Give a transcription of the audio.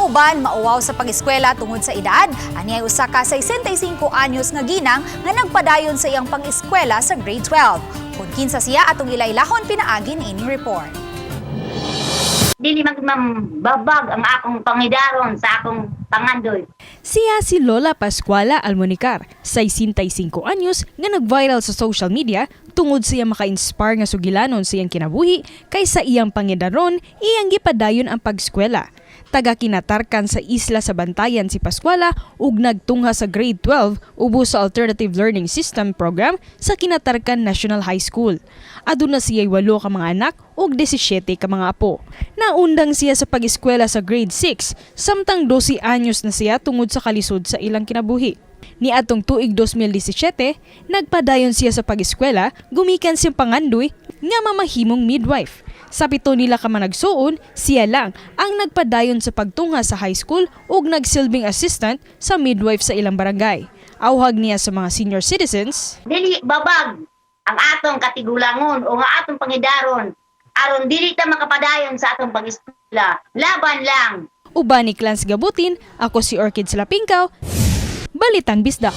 Ang uban mauwaw sa pag-eskwela tungod sa edad. Ani ay usa ka 65 anyos nga ginang nga nagpadayon sa iyang pang-eskwela sa grade 12. Kung kinsa siya atong ilaylahon pinaagi ni ining report. Dili magbabag ang akong pangidaron sa akong pangandoy. Siya si Lola Pascuala Almonicar, 65 anyos nga nag-viral sa social media tungod siya maka-inspire nga sugilanon sa iyang kinabuhi kaysa iyang pangidaron iyang gipadayon ang pag-eskwela. Taga-kinatarkan sa isla sa Bantayan si Pascuala ug nagtungha sa grade 12 ubos sa Alternative Learning System program sa Kinatarkan National High School. Aduna siya'y 8 ka mga anak ug 17 ka mga apo. Naundang siya sa pag-eskwela sa grade 6 samtang 12 anyos na siya tungod sa kalisod sa ilang kinabuhi. Ni atong tuig 2017, nagpadayon siya sa pag-eskwela gumikan siyang pangandoy nga mamahimong midwife. Sa 7 nila ka managsuon, siya lang ang nagpadayon sa pagtungha sa high school ug nagsilbing assistant sa midwife sa ilang barangay. Awhag niya sa mga senior citizens, Dili babag ang atong katigulangon o nga atong pangidaron aron dili ta makapadayon sa atong pag-eskwela. Laban lang. uban ni Clans Gabutin, ako si Orchid Salapingkaw, Balitang Bisdak.